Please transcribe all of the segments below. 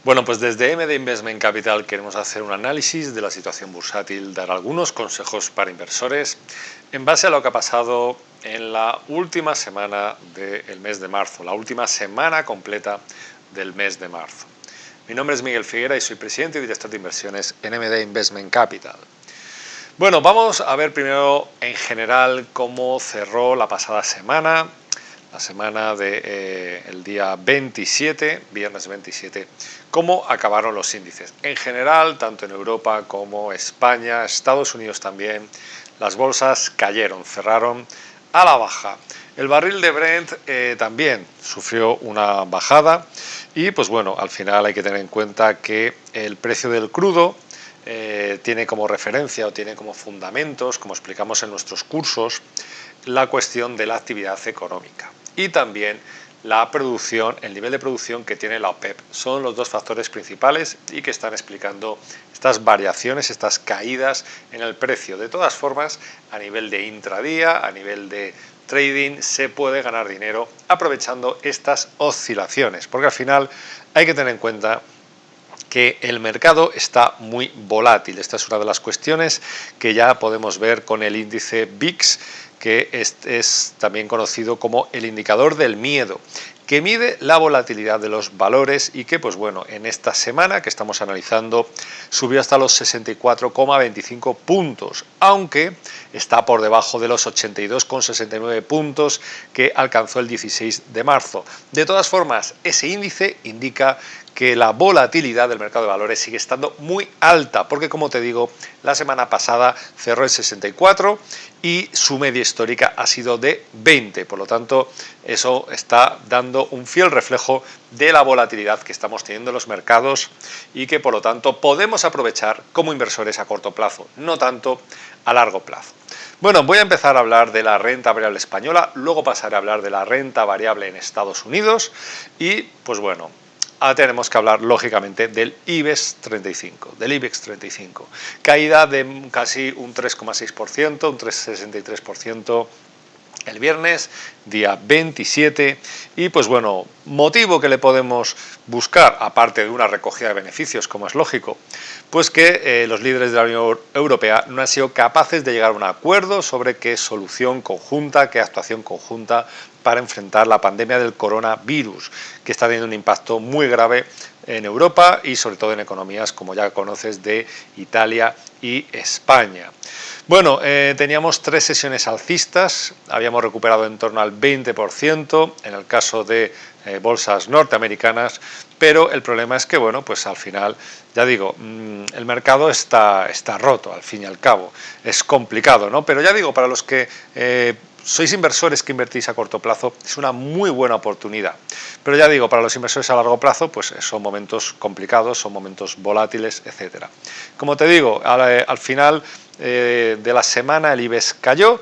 Bueno, pues desde MD Investment Capital queremos hacer un análisis de la situación bursátil, dar algunos consejos para inversores en base a lo que ha pasado en la última semana del mes de marzo, la última semana completa del mes de marzo. Mi nombre es Miguel Figuera y soy presidente y director de inversiones en MD Investment Capital. Bueno, vamos a ver primero en general cómo cerró la pasada semana, la semana del día 27, viernes 27, cómo acabaron los índices. En general, tanto en Europa como España, Estados Unidos también, las bolsas cayeron, cerraron a la baja. El barril de Brent también sufrió una bajada y pues bueno, al final hay que tener en cuenta que el precio del crudo tiene como referencia o tiene como fundamentos, como explicamos en nuestros cursos, la cuestión de la actividad económica y también la producción, el nivel de producción que tiene la OPEP. Son los dos factores principales y que están explicando estas variaciones, estas caídas en el precio. De todas formas, a nivel de intradía, a nivel de trading, se puede ganar dinero aprovechando estas oscilaciones, porque al final hay que tener en cuenta que el mercado está muy volátil. Esta es una de las cuestiones que ya podemos ver con el índice VIX, que es también conocido como el indicador del miedo, que mide la volatilidad de los valores y que, pues bueno, en esta semana que estamos analizando subió hasta los 64,25 puntos, aunque está por debajo de los 82,69 puntos que alcanzó el 16 de marzo. De todas formas, ese índice indica que la volatilidad del mercado de valores sigue estando muy alta, porque como te digo, la semana pasada cerró en 64 y su media histórica ha sido de 20, por lo tanto eso está dando un fiel reflejo de la volatilidad que estamos teniendo en los mercados y que por lo tanto podemos aprovechar como inversores a corto plazo, no tanto a largo plazo. Bueno, voy a empezar a hablar de la renta variable española, luego pasaré a hablar de la renta variable en Estados Unidos y pues bueno, tenemos que hablar lógicamente del IBEX 35, caída de casi un 3,6%, un 3,63% el viernes, día 27, y pues bueno, motivo que le podemos buscar, aparte de una recogida de beneficios, como es lógico, pues que los líderes de la Unión Europea no han sido capaces de llegar a un acuerdo sobre qué solución conjunta, qué actuación conjunta para enfrentar la pandemia del coronavirus, que está teniendo un impacto muy grave en Europa y sobre todo en economías, como ya conoces, de Italia y España. Bueno, teníamos 3 sesiones alcistas, habíamos recuperado en torno al 20% en el caso de bolsas norteamericanas, pero el problema es que, bueno, pues al final, ya digo, el mercado está roto, al fin y al cabo, es complicado, ¿no? Pero ya digo, para los que sois inversores que invertís a corto plazo, es una muy buena oportunidad. Pero ya digo, para los inversores a largo plazo, pues son momentos complicados, son momentos volátiles, etcétera. Como te digo, al final de la semana el IBEX cayó,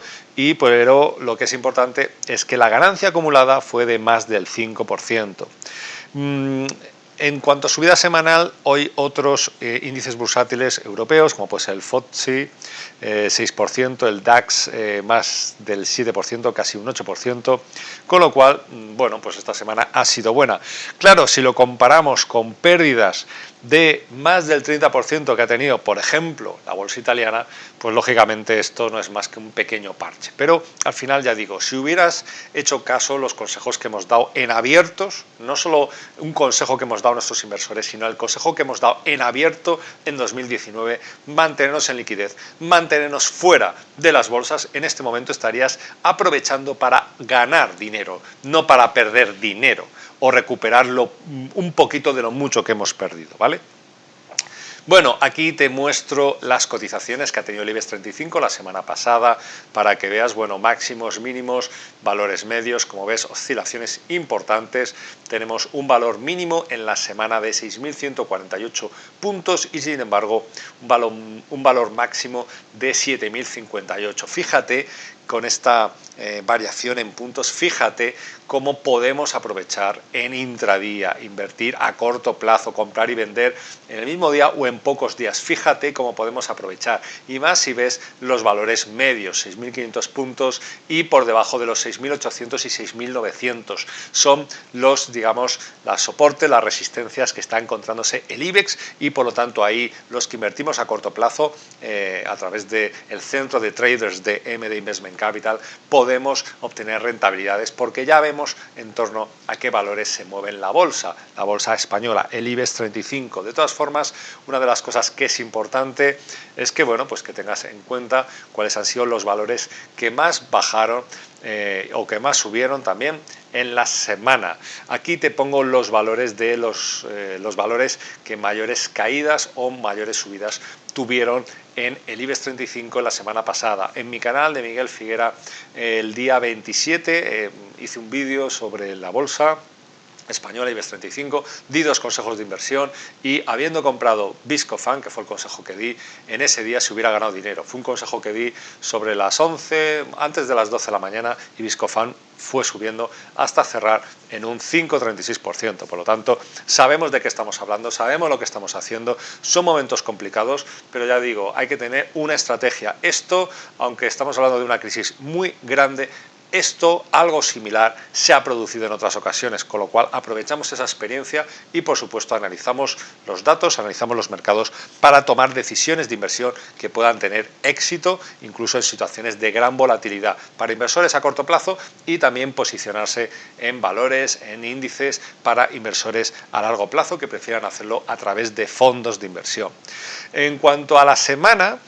pero lo que es importante es que la ganancia acumulada fue de más del 5%. En cuanto a subida semanal, hoy otros índices bursátiles europeos, como puede ser el FTSE, 6%, el DAX más del 7%, casi un 8%, con lo cual, bueno, pues esta semana ha sido buena. Claro, si lo comparamos con pérdidas de más del 30% que ha tenido, por ejemplo, la bolsa italiana, pues lógicamente esto no es más que un pequeño parche. Pero al final, ya digo, si hubieras hecho caso los consejos que hemos dado en abiertos, no solo un consejo que hemos dado a nuestros inversores, sino el consejo que hemos dado en abierto en 2019, mantenernos en liquidez, mantenernos fuera de las bolsas, en este momento estarías aprovechando para ganar dinero, no para perder dinero o recuperarlo un poquito de lo mucho que hemos perdido, ¿vale? Bueno, aquí te muestro las cotizaciones que ha tenido el IBEX 35 la semana pasada para que veas, bueno, máximos, mínimos, valores medios, como ves, oscilaciones importantes. Tenemos un valor mínimo en la semana de 6.148 puntos y, sin embargo, un valor máximo de 7.058. Fíjate con esta variación en puntos, fíjate cómo podemos aprovechar en intradía, invertir a corto plazo, comprar y vender en el mismo día o en pocos días. Fíjate cómo podemos aprovechar, y más si ves los valores medios, 6.500 puntos y por debajo de los 6.800 y 6.900. Son los, digamos, las soportes, las resistencias que está encontrándose el IBEX, y por lo tanto ahí los que invertimos a corto plazo a través del centro de traders de MD Investment Capital podemos obtener rentabilidades, porque ya vemos en torno a qué valores se mueve la bolsa española, el IBEX 35. De todas formas, una de las cosas que es importante es que, bueno, pues que tengas en cuenta cuáles han sido los valores que más bajaron o que más subieron también en la semana. Aquí te pongo los valores de los valores que mayores caídas o mayores subidas tuvieron en el IBEX 35 la semana pasada. En mi canal de Miguel Figuera, el día 27, hice un vídeo sobre la bolsa española IBEX 35, di 2 consejos de inversión, y habiendo comprado Viscofan, que fue el consejo que di, en ese día se hubiera ganado dinero. Fue un consejo que di sobre las 11, antes de las 12 de la mañana, y Viscofan fue subiendo hasta cerrar en un 5,36%. Por lo tanto, sabemos de qué estamos hablando, sabemos lo que estamos haciendo. Son momentos complicados, pero ya digo, hay que tener una estrategia. Esto, aunque estamos hablando de una crisis muy grande, algo similar se ha producido en otras ocasiones, con lo cual aprovechamos esa experiencia y, por supuesto, analizamos los datos, analizamos los mercados para tomar decisiones de inversión que puedan tener éxito, incluso en situaciones de gran volatilidad, para inversores a corto plazo, y también posicionarse en valores, en índices para inversores a largo plazo que prefieran hacerlo a través de fondos de inversión. En cuanto a la semana,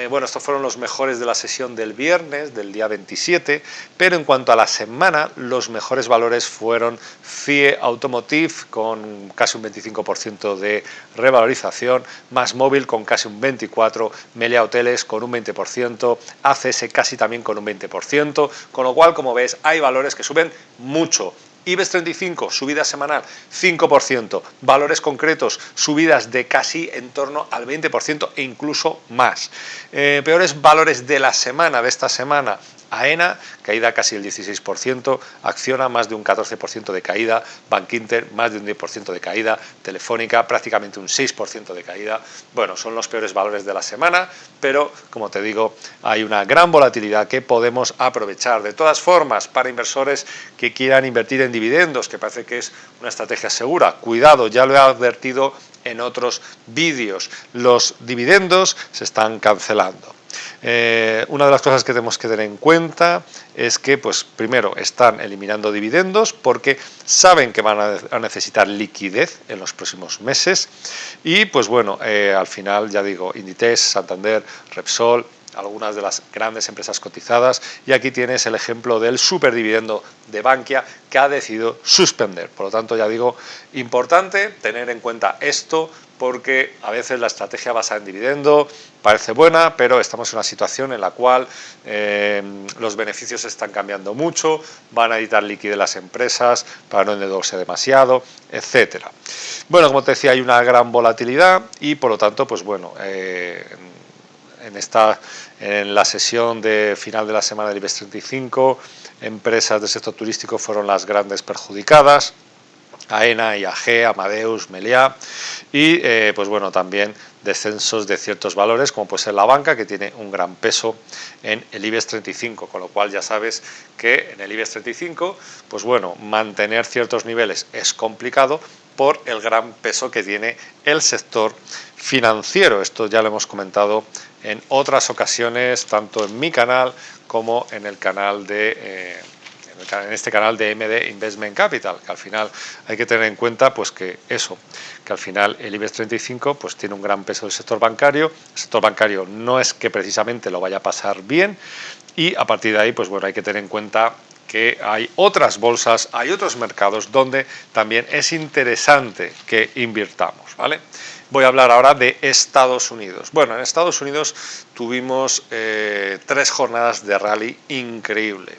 bueno, estos fueron los mejores de la sesión del viernes, del día 27, pero en cuanto a la semana, los mejores valores fueron CIE Automotive, con casi un 25% de revalorización, MásMóvil con casi un 24%, Meliá Hoteles con un 20%, ACS casi también con un 20%, con lo cual, como ves, hay valores que suben mucho. IBEX 35, subida semanal 5%, valores concretos, subidas de casi en torno al 20% e incluso más. Peores valores de la semana, de esta semana: AENA, caída casi el 16%, Acciona más de un 14% de caída, Bankinter más de un 10% de caída, Telefónica prácticamente un 6% de caída. Bueno, son los peores valores de la semana, pero como te digo, hay una gran volatilidad que podemos aprovechar. De todas formas, para inversores que quieran invertir en dividendos, que parece que es una estrategia segura, cuidado, ya lo he advertido en otros vídeos, los dividendos se están cancelando. Una de las cosas que tenemos que tener en cuenta es que, pues, primero, están eliminando dividendos porque saben que van a necesitar liquidez en los próximos meses, y pues bueno, al final, ya digo, Inditex, Santander, Repsol, algunas de las grandes empresas cotizadas, y aquí tienes el ejemplo del superdividendo de Bankia, que ha decidido suspender. Por lo tanto, ya digo, importante tener en cuenta esto, porque a veces la estrategia basada en dividendo parece buena, pero estamos en una situación en la cual los beneficios están cambiando mucho, van a necesitar liquidez las empresas para no endeudarse demasiado, etcétera. Bueno, como te decía, hay una gran volatilidad y, por lo tanto, pues bueno, en la sesión de final de la semana del IBEX 35, empresas del sector turístico fueron las grandes perjudicadas: AENA, IAG, Amadeus, Meliá, y pues bueno, también descensos de ciertos valores, como puede ser la banca, que tiene un gran peso en el IBEX 35, con lo cual ya sabes que en el IBEX 35, pues bueno, mantener ciertos niveles es complicado por el gran peso que tiene el sector financiero. Esto ya lo hemos comentado en otras ocasiones, tanto en mi canal como en el canal en este canal de MD Investment Capital, que al final hay que tener en cuenta, pues, que al final el IBEX 35 pues tiene un gran peso del sector bancario. El sector bancario no es que precisamente lo vaya a pasar bien, y a partir de ahí, pues bueno, hay que tener en cuenta que hay otras bolsas, hay otros mercados donde también es interesante que invirtamos, ¿vale? Voy a hablar ahora de Estados Unidos. Bueno, en Estados Unidos tuvimos 3 jornadas de rally increíble.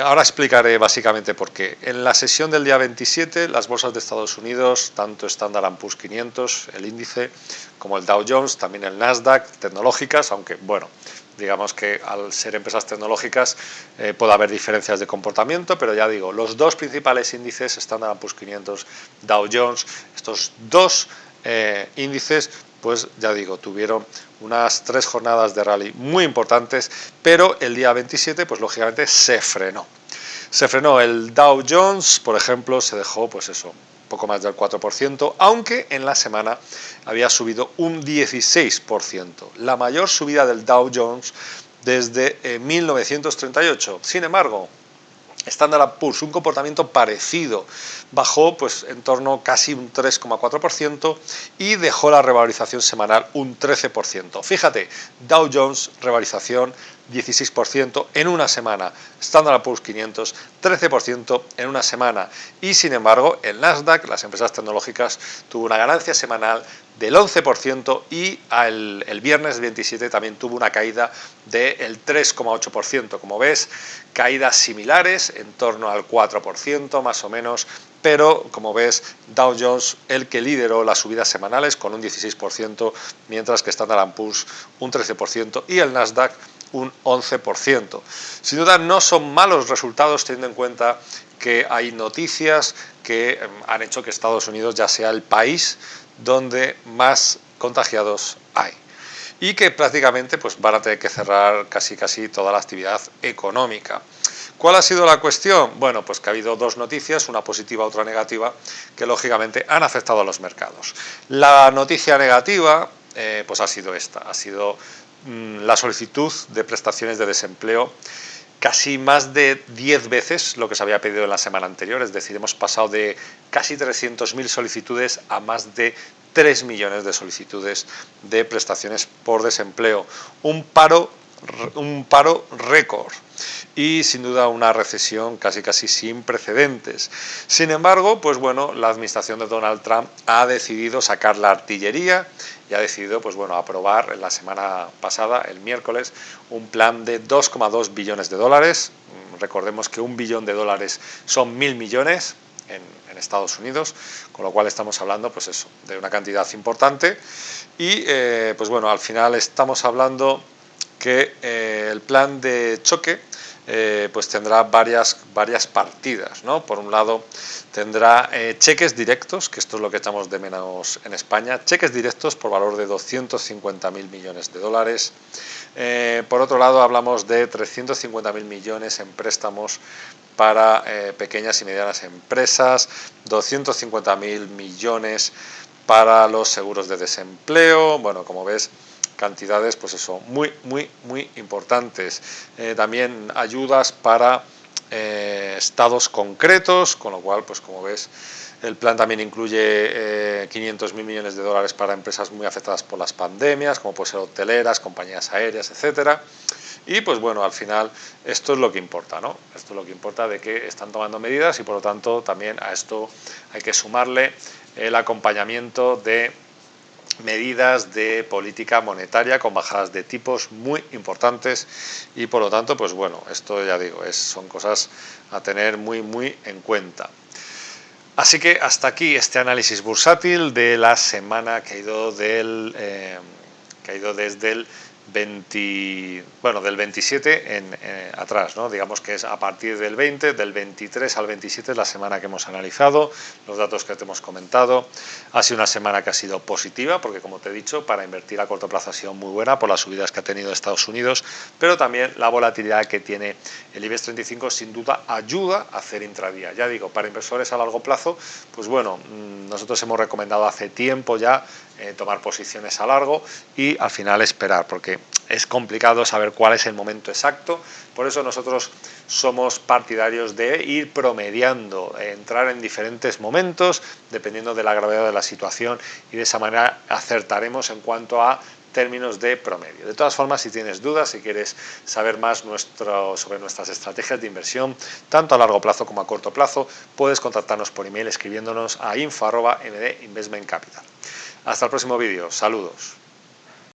Ahora explicaré básicamente por qué. En la sesión del día 27, las bolsas de Estados Unidos, tanto Standard & Poor's 500, el índice, como el Dow Jones, también el Nasdaq, tecnológicas, aunque bueno, digamos que al ser empresas tecnológicas puede haber diferencias de comportamiento, pero ya digo, los dos principales índices, Standard & Poor's 500, Dow Jones, estos dos índices, pues ya digo, tuvieron unas 3 jornadas de rally muy importantes, pero el día 27, pues lógicamente se frenó. Se frenó el Dow Jones, por ejemplo, se dejó, pues eso, poco más del 4%, aunque en la semana había subido un 16%, la mayor subida del Dow Jones desde 1938. Sin embargo, Standard & Poor's, un comportamiento parecido, bajó pues en torno casi un 3,4% y dejó la revalorización semanal un 13%. Fíjate, Dow Jones, revalorización 16% en una semana, Standard & Poor's 500, 13% en una semana. Y sin embargo, el Nasdaq, las empresas tecnológicas, tuvo una ganancia semanal del 11% y el viernes 27 también tuvo una caída del 3,8%. Como ves, caídas similares, en torno al 4% más o menos, pero como ves, Dow Jones el que lideró las subidas semanales con un 16%, mientras que Standard & Poor's un 13% y el Nasdaq un 11%. Sin duda no son malos resultados teniendo en cuenta que hay noticias que han hecho que Estados Unidos ya sea el país donde más contagiados hay y que prácticamente pues van a tener que cerrar casi toda la actividad económica. ¿Cuál ha sido la cuestión? Bueno, pues que ha habido dos noticias, una positiva, otra negativa, que lógicamente han afectado a los mercados. La noticia negativa pues ha sido esta, ha sido la solicitud de prestaciones de desempleo casi más de 10 veces lo que se había pedido en la semana anterior, es decir, hemos pasado de casi 300.000 solicitudes a más de 3 millones de solicitudes de prestaciones por desempleo, un paro récord y sin duda una recesión casi sin precedentes. Sin embargo, pues bueno, la administración de Donald Trump ha decidido sacar la artillería y ha decidido pues bueno, aprobar en la semana pasada, el miércoles, un plan de 2,2 billones de dólares. Recordemos que $1 billón son 1.000 millones en Estados Unidos, con lo cual estamos hablando pues eso, de una cantidad importante y pues bueno, al final estamos hablando que el plan de choque pues tendrá varias partidas, ¿no? Por un lado tendrá cheques directos, que esto es lo que echamos de menos en España, cheques directos por valor de 250.000 millones de dólares. Por otro lado hablamos de 350.000 millones en préstamos para pequeñas y medianas empresas, 250.000 millones para los seguros de desempleo. Bueno, como ves, cantidades pues eso, muy importantes. También ayudas para estados concretos, con lo cual pues como ves el plan también incluye 500.000 millones de dólares para empresas muy afectadas por las pandemias, como pueden ser hoteleras, compañías aéreas, etcétera. Y pues bueno, al final esto es lo que importa, ¿no? Esto es lo que importa, de que están tomando medidas y por lo tanto también a esto hay que sumarle el acompañamiento de medidas de política monetaria con bajadas de tipos muy importantes y por lo tanto pues bueno, esto ya digo, son cosas a tener muy en cuenta. Así que hasta aquí este análisis bursátil de la semana que ha ido desde el del 27 atrás, ¿no? Digamos que es a partir del 20, del 23 al 27 es la semana que hemos analizado, los datos que te hemos comentado. Ha sido una semana que ha sido positiva, porque como te he dicho, para invertir a corto plazo ha sido muy buena por las subidas que ha tenido Estados Unidos, pero también la volatilidad que tiene el IBEX 35 sin duda ayuda a hacer intradía. Ya digo, para inversores a largo plazo, pues bueno, nosotros hemos recomendado hace tiempo ya tomar posiciones a largo y al final esperar, porque es complicado saber cuál es el momento exacto. Por eso nosotros somos partidarios de ir promediando, entrar en diferentes momentos dependiendo de la gravedad de la situación y de esa manera acertaremos en cuanto a términos de promedio. De todas formas, si tienes dudas, si quieres saber más sobre nuestras estrategias de inversión, tanto a largo plazo como a corto plazo, puedes contactarnos por email escribiéndonos a info@mdinvestmentcapital. Hasta el próximo vídeo. Saludos.